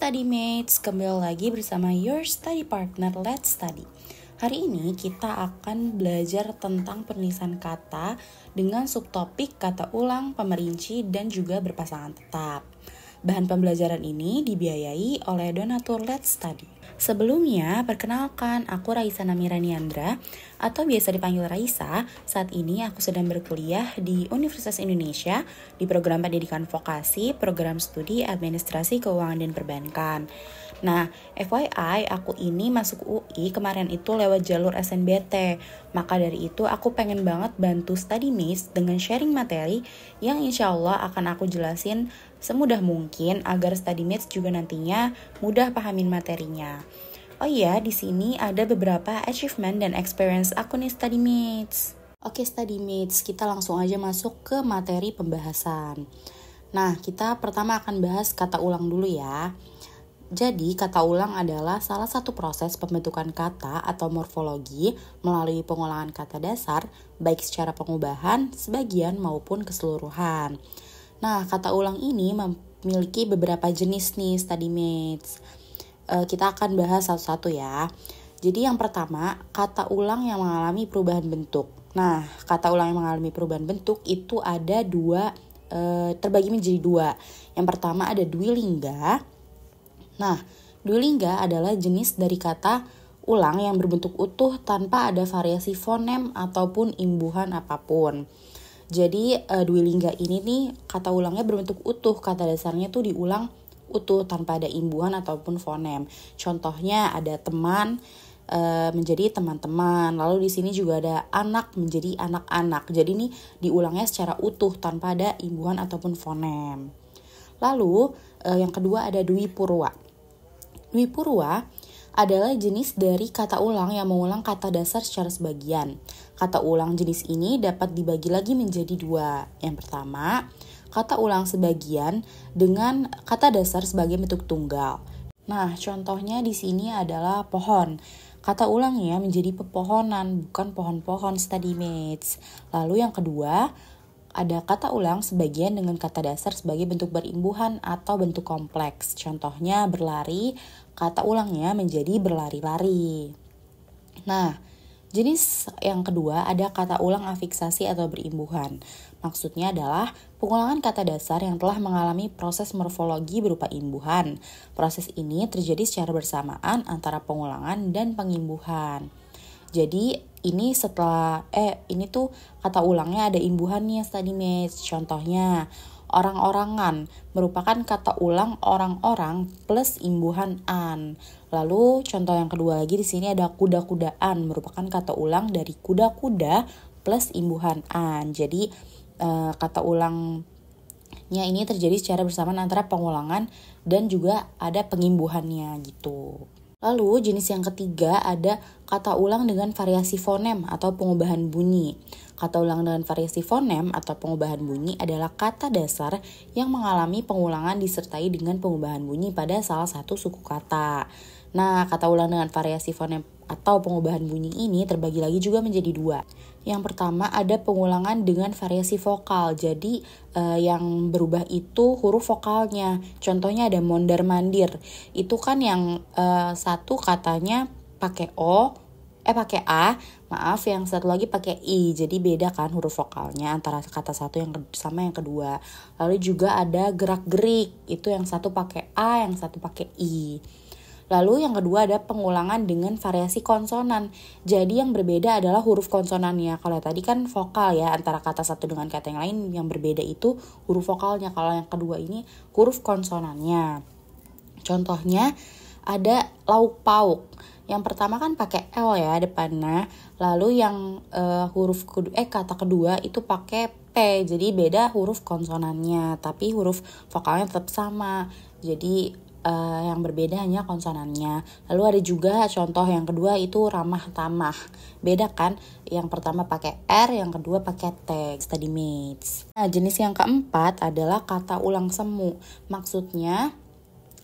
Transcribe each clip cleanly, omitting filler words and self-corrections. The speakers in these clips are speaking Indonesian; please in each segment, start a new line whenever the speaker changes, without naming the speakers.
Study Mates, kembali lagi bersama your study partner Let's Study. Hari ini kita akan belajar tentang penulisan kata dengan subtopik kata ulang, pemerinci, dan juga berpasangan tetap. Bahan pembelajaran ini dibiayai oleh donatur Let's Study. Sebelumnya, perkenalkan, aku Raisa Namiraniandra atau biasa dipanggil Raisa. Saat ini aku sedang berkuliah di Universitas Indonesia di program pendidikan vokasi, program studi administrasi keuangan dan perbankan. Nah, FYI, aku ini masuk UI kemarin itu lewat jalur SNBT. Maka dari itu aku pengen banget bantu study mates dengan sharing materi yang insya Allah akan aku jelasin semudah mungkin agar study mates juga nantinya mudah pahamin materinya. Oh iya, di sini ada beberapa achievement dan experience aku nih study mates. Oke study mates, kita langsung aja masuk ke materi pembahasan. Nah, kita pertama akan bahas kata ulang dulu ya. Jadi, kata ulang adalah salah satu proses pembentukan kata atau morfologi melalui pengulangan kata dasar, baik secara pengubahan, sebagian maupun keseluruhan. Nah, kata ulang ini memiliki beberapa jenis nih study mates. Kita akan bahas satu-satu ya. Jadi yang pertama, kata ulang yang mengalami perubahan bentuk. Nah, kata ulang yang mengalami perubahan bentuk itu ada terbagi menjadi dua. Yang pertama ada dwilingga. Nah, dwilingga adalah jenis dari kata ulang yang berbentuk utuh tanpa ada variasi fonem ataupun imbuhan apapun. Jadi dwilingga ini nih kata ulangnya berbentuk utuh, kata dasarnya tuh diulang utuh tanpa ada imbuhan ataupun fonem. Contohnya ada teman menjadi teman-teman, lalu di sini juga ada anak menjadi anak-anak. Jadi nih diulangnya secara utuh tanpa ada imbuhan ataupun fonem. Lalu yang kedua ada dwipurwa. Dwipurwa adalah jenis dari kata ulang yang mengulang kata dasar secara sebagian. Kata ulang jenis ini dapat dibagi lagi menjadi dua. Yang pertama, kata ulang sebagian dengan kata dasar sebagai bentuk tunggal. Nah, contohnya di sini adalah pohon. Kata ulangnya menjadi pepohonan, bukan pohon-pohon study mates. Lalu yang kedua, ada kata ulang sebagian dengan kata dasar sebagai bentuk berimbuhan atau bentuk kompleks. Contohnya berlari, kata ulangnya menjadi berlari-lari. Nah, jenis yang kedua ada kata ulang afiksasi atau berimbuhan. Maksudnya adalah pengulangan kata dasar yang telah mengalami proses morfologi berupa imbuhan. Proses ini terjadi secara bersamaan antara pengulangan dan pengimbuhan. Jadi ini tuh kata ulangnya ada imbuhannya study mates. Contohnya orang-orangan merupakan kata ulang orang-orang plus imbuhan an. Lalu contoh yang kedua lagi di sini ada kuda-kudaan merupakan kata ulang dari kuda-kuda plus imbuhan an. Jadi kata ulangnya ini terjadi secara bersamaan antara pengulangan dan juga ada pengimbuhannya gitu. Lalu jenis yang ketiga ada kata ulang dengan variasi fonem atau pengubahan bunyi. Kata ulang dengan variasi fonem atau pengubahan bunyi adalah kata dasar yang mengalami pengulangan disertai dengan pengubahan bunyi pada salah satu suku kata. Nah, kata ulang dengan variasi fonem atau pengubahan bunyi ini terbagi lagi juga menjadi dua. Yang pertama ada pengulangan dengan variasi vokal. Jadi yang berubah itu huruf vokalnya. Contohnya ada mondar-mandir. Itu kan yang satu katanya pakai yang satu lagi pakai I. Jadi beda kan huruf vokalnya antara kata satu yang sama yang kedua. Lalu juga ada gerak-gerik. Itu yang satu pakai A, yang satu pakai I. Lalu yang kedua ada pengulangan dengan variasi konsonan. Jadi yang berbeda adalah huruf konsonannya. Kalau tadi kan vokal ya, antara kata satu dengan kata yang lain yang berbeda itu huruf vokalnya. Kalau yang kedua ini huruf konsonannya. Contohnya ada lauk pauk. Yang pertama kan pakai L ya depannya. Lalu yang kata kedua itu pakai P. Jadi beda huruf konsonannya, tapi huruf vokalnya tetap sama. Jadi yang berbeda hanya konsonannya. Lalu ada juga contoh yang kedua itu ramah tamah. Beda kan? Yang pertama pakai R, yang kedua pakai T. Study mates. Nah, jenis yang keempat adalah kata ulang semu. Maksudnya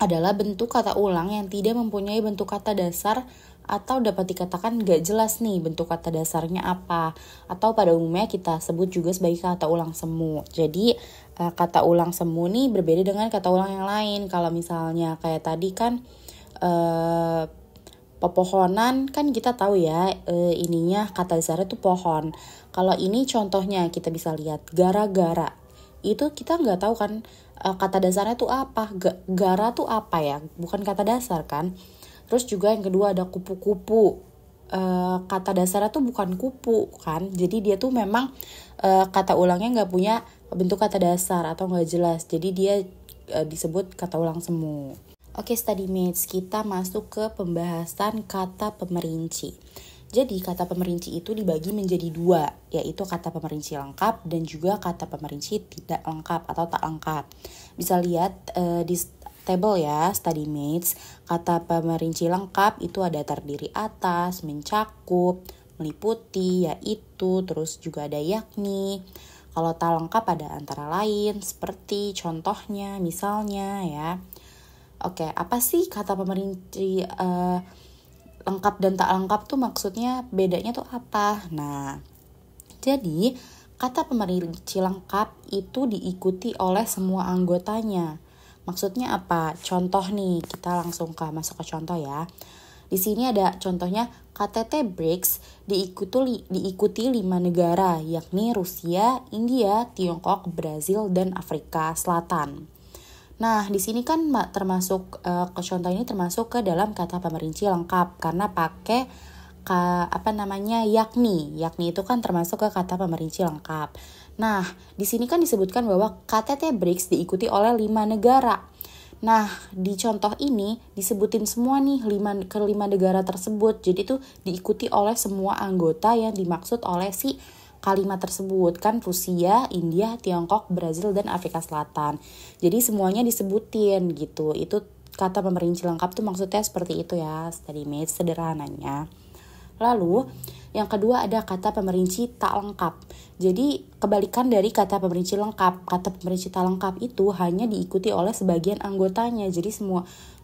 adalah bentuk kata ulang yang tidak mempunyai bentuk kata dasar atau dapat dikatakan gak jelas nih bentuk kata dasarnya apa, atau pada umumnya kita sebut juga sebagai kata ulang semu. Jadi kata ulang semu nih berbeda dengan kata ulang yang lain. Kalau misalnya kayak tadi kan pepohonan kan kita tahu ya, ininya kata dasarnya tuh pohon. Kalau ini contohnya kita bisa lihat gara-gara, itu kita nggak tahu kan kata dasarnya tuh apa. Gara tuh apa ya, bukan kata dasar kan. Terus juga yang kedua ada kupu-kupu, kata dasarnya tuh bukan kupu kan, jadi dia tuh memang kata ulangnya nggak punya bentuk kata dasar atau nggak jelas, jadi dia disebut kata ulang semu. Oke, study mates, kita masuk ke pembahasan kata pemerinci. Jadi kata pemerinci itu dibagi menjadi dua, yaitu kata pemerinci lengkap dan juga kata pemerinci tidak lengkap atau tak lengkap. Bisa lihat di table ya, study mates. Kata pemerinci lengkap itu ada terdiri atas, mencakup, meliputi, yaitu, terus juga ada yakni. Kalau tak lengkap ada antara lain, seperti contohnya, misalnya ya. Oke, apa sih kata pemerinci lengkap dan tak lengkap tuh maksudnya bedanya tuh apa? Nah, jadi kata pemerinci lengkap itu diikuti oleh semua anggotanya. Maksudnya apa? Contoh nih, kita langsung masuk ke contoh ya. Di sini ada contohnya KTT BRICS diikuti 5 negara, yakni Rusia, India, Tiongkok, Brazil, dan Afrika Selatan. Nah, di sini kan termasuk ke contoh ini termasuk ke dalam kata pemerinci lengkap karena pakai yakni. Yakni itu kan termasuk ke kata pemerinci lengkap. Nah, di sini kan disebutkan bahwa KTT BRICS diikuti oleh 5 negara. Nah, di contoh ini disebutin semua nih 5 negara tersebut. Jadi itu diikuti oleh semua anggota yang dimaksud oleh si kalimat tersebut, kan Rusia, India, Tiongkok, Brazil, dan Afrika Selatan. Jadi semuanya disebutin gitu. Itu kata pemerinci lengkap tuh maksudnya seperti itu ya, study mates, sederhananya. Lalu yang kedua ada kata pemerinci tak lengkap. Jadi kebalikan dari kata pemerinci lengkap. Kata pemerinci tak lengkap itu hanya diikuti oleh sebagian anggotanya. Jadi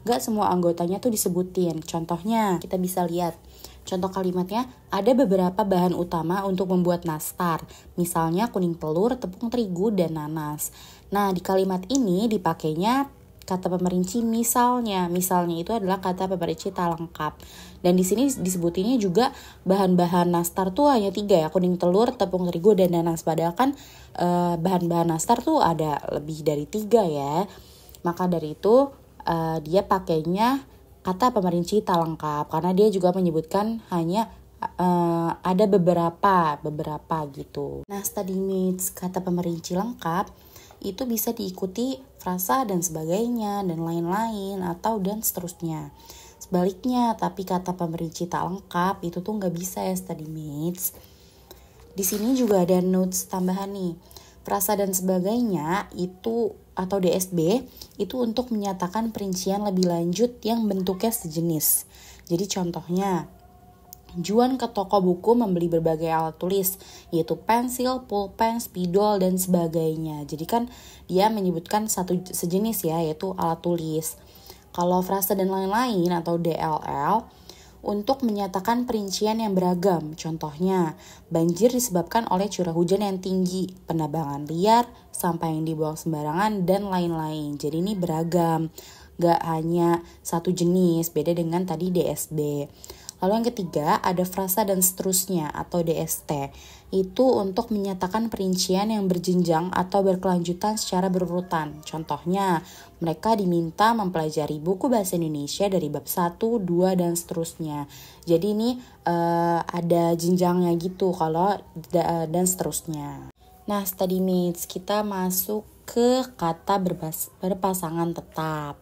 gak semua anggotanya tuh disebutin. Contohnya kita bisa lihat. Contoh kalimatnya, ada beberapa bahan utama untuk membuat nastar, misalnya kuning telur, tepung terigu, dan nanas. Nah, di kalimat ini dipakainya kata pemerinci misalnya. Misalnya itu adalah kata pemerinci tak lengkap. Dan di sini disebutinnya juga bahan-bahan nastar tuh hanya 3 ya, kuning telur, tepung terigu, dan nanas. Padahal kan bahan-bahan nastar tuh ada lebih dari 3 ya. Maka dari itu dia pakainya kata pemerinci tak lengkap karena dia juga menyebutkan hanya ada beberapa gitu. Nah, study mates, kata pemerinci lengkap itu bisa diikuti frasa dan sebagainya dan lain-lain atau dan seterusnya. Sebaliknya, tapi kata pemerinci tak lengkap itu tuh nggak bisa ya, study mates. Di sini juga ada notes tambahan nih. Frasa dan sebagainya itu atau DSB itu untuk menyatakan perincian lebih lanjut yang bentuknya sejenis. Jadi contohnya, Juan ke toko buku membeli berbagai alat tulis, yaitu pensil, pulpen, spidol, dan sebagainya. Jadi kan dia menyebutkan satu sejenis ya, yaitu alat tulis. Kalau frasa dan lain-lain atau DLL, untuk menyatakan perincian yang beragam. Contohnya, banjir disebabkan oleh curah hujan yang tinggi, penebangan liar, sampah yang dibuang sembarangan, dan lain-lain. Jadi ini beragam, gak hanya satu jenis, beda dengan tadi DSB. Lalu yang ketiga ada frasa dan seterusnya atau DST. Itu untuk menyatakan perincian yang berjenjang atau berkelanjutan secara berurutan. Contohnya, mereka diminta mempelajari buku bahasa Indonesia dari bab 1, 2, dan seterusnya. Jadi ini ada jenjangnya gitu kalau dan seterusnya. Nah, study mates, kita masuk ke kata berpasangan tetap.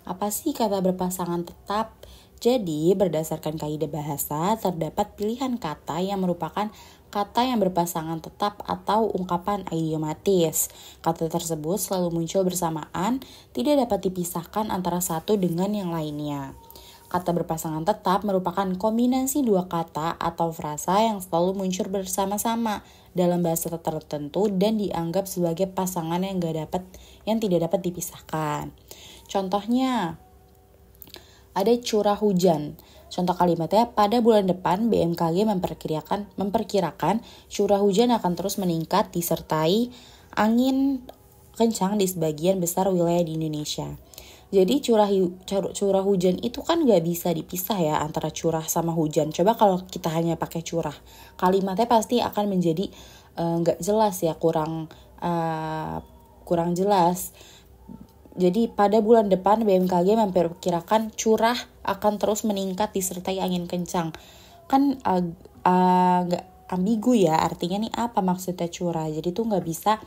Apa sih kata berpasangan tetap? Jadi, berdasarkan kaidah bahasa, terdapat pilihan kata yang merupakan kata yang berpasangan tetap atau ungkapan idiomatis. Kata tersebut selalu muncul bersamaan, tidak dapat dipisahkan antara satu dengan yang lainnya. Kata berpasangan tetap merupakan kombinasi dua kata atau frasa yang selalu muncul bersama-sama dalam bahasa tertentu dan dianggap sebagai pasangan yang tidak dapat dipisahkan. Contohnya, ada curah hujan. Contoh kalimatnya, pada bulan depan BMKG memperkirakan curah hujan akan terus meningkat disertai angin kencang di sebagian besar wilayah di Indonesia. Jadi curah hujan itu kan gak bisa dipisah ya antara curah sama hujan. Coba kalau kita hanya pakai curah, kalimatnya pasti akan menjadi gak jelas ya, kurang jelas. Jadi pada bulan depan BMKG memperkirakan curah akan terus meningkat disertai angin kencang. Kan agak ambigu ya, artinya nih apa maksudnya curah. Jadi tuh gak bisa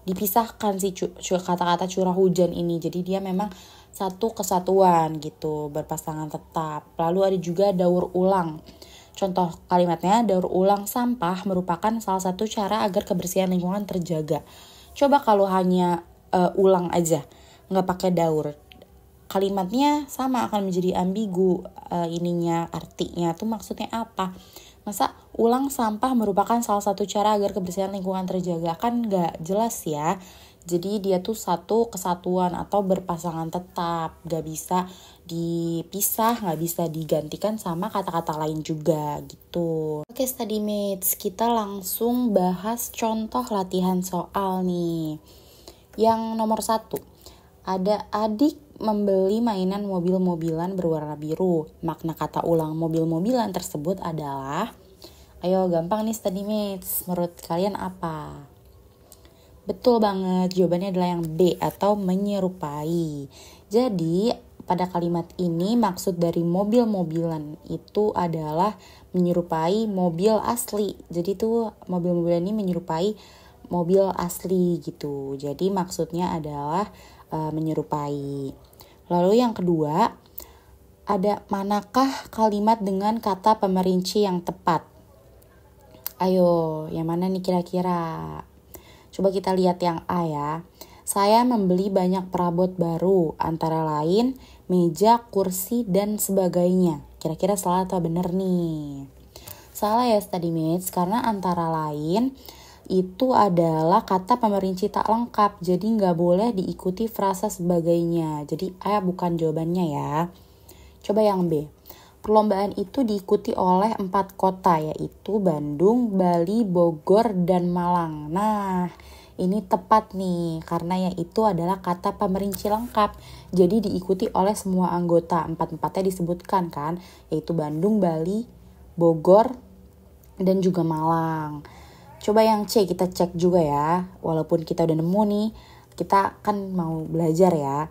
dipisahkan sih kata-kata curah hujan ini. Jadi dia memang satu kesatuan gitu, berpasangan tetap. Lalu ada juga daur ulang. Contoh kalimatnya, daur ulang sampah merupakan salah satu cara agar kebersihan lingkungan terjaga. Coba kalau hanya ulang aja, nggak pakai daur, kalimatnya sama akan menjadi ambigu. Artinya tuh maksudnya apa? Masa ulang sampah merupakan salah satu cara agar kebersihan lingkungan terjaga, kan nggak jelas ya. Jadi dia tuh satu kesatuan atau berpasangan tetap, gak bisa dipisah, gak bisa digantikan sama kata-kata lain juga gitu. Oke study mates, kita langsung bahas contoh latihan soal nih. Yang nomor 1, ada adik membeli mainan mobil-mobilan berwarna biru. Makna kata ulang mobil-mobilan tersebut adalah, ayo gampang nih study mates, menurut kalian apa? Betul banget, jawabannya adalah yang B atau menyerupai. Jadi pada kalimat ini maksud dari mobil-mobilan itu adalah menyerupai mobil asli. Jadi tuh mobil-mobilan ini menyerupai mobil asli gitu. Jadi maksudnya adalah menyerupai. Lalu yang kedua, ada manakah kalimat dengan kata pemerinci yang tepat? Ayo, yang mana nih kira-kira? Coba kita lihat yang A ya. Saya membeli banyak perabot baru, antara lain meja, kursi, dan sebagainya. Kira-kira salah atau benar nih? Salah ya study mates, karena antara lain itu adalah kata pemerinci tak lengkap. Jadi nggak boleh diikuti frasa sebagainya. Jadi A bukan jawabannya ya. Coba yang B. Perlombaan itu diikuti oleh 4 kota, yaitu Bandung, Bali, Bogor, dan Malang. Nah, ini tepat nih, karena yaitu adalah kata pemerinci lengkap. Jadi diikuti oleh semua anggota. 4-4-nya disebutkan kan, yaitu Bandung, Bali, Bogor, dan juga Malang. Coba yang C kita cek juga ya, walaupun kita udah nemu nih, kita kan mau belajar ya.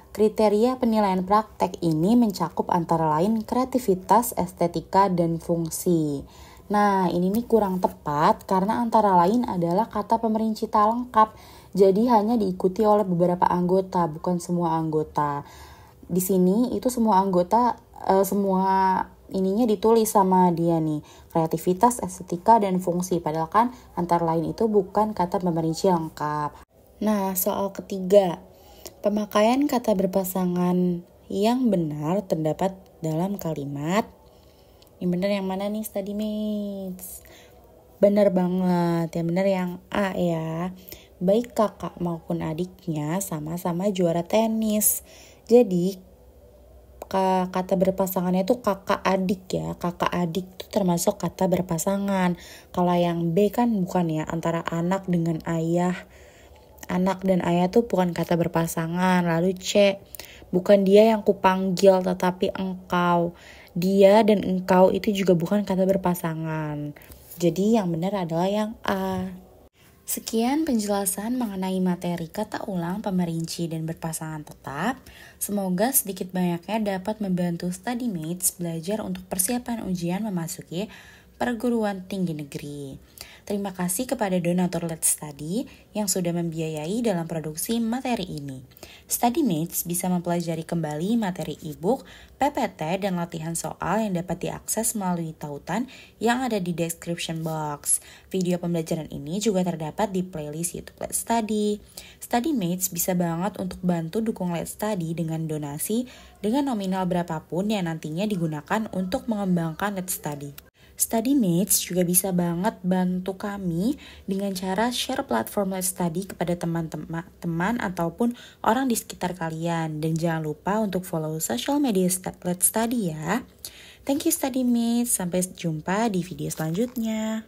Kriteria penilaian praktek ini mencakup antara lain kreativitas, estetika, dan fungsi. Nah, ini nih kurang tepat karena antara lain adalah kata pemerinci tak lengkap. Jadi hanya diikuti oleh beberapa anggota, bukan semua anggota. Di sini itu semua anggota, semua ininya ditulis sama dia nih. Kreativitas, estetika, dan fungsi. Padahal kan antara lain itu bukan kata pemerinci lengkap. Nah, soal ketiga. Pemakaian kata berpasangan yang benar terdapat dalam kalimat. Yang benar yang mana nih study mates? Benar banget, yang benar yang A ya. Baik kakak maupun adiknya sama-sama juara tenis. Jadi kata berpasangannya itu kakak adik ya. Kakak adik itu termasuk kata berpasangan. Kalau yang B kan bukan ya, antara anak dengan ayah. Anak dan ayah tuh bukan kata berpasangan. Lalu C, bukan dia yang kupanggil tetapi engkau. Dia dan engkau itu juga bukan kata berpasangan. Jadi yang benar adalah yang A. Sekian penjelasan mengenai materi kata ulang, pemerinci, dan berpasangan tetap. Semoga sedikit banyaknya dapat membantu study mates belajar untuk persiapan ujian memasuki perguruan tinggi negeri. Terima kasih kepada donatur Let's Study yang sudah membiayai dalam produksi materi ini. Study mates bisa mempelajari kembali materi e-book, PPT, dan latihan soal yang dapat diakses melalui tautan yang ada di description box. Video pembelajaran ini juga terdapat di playlist YouTube Let's Study. Study mates bisa banget untuk bantu dukung Let's Study dengan donasi dengan nominal berapapun yang nantinya digunakan untuk mengembangkan Let's Study. Study mates juga bisa banget bantu kami dengan cara share platform Let's Study kepada teman-teman ataupun orang di sekitar kalian. Dan jangan lupa untuk follow social media Let's Study ya. Thank you study mates, sampai jumpa di video selanjutnya.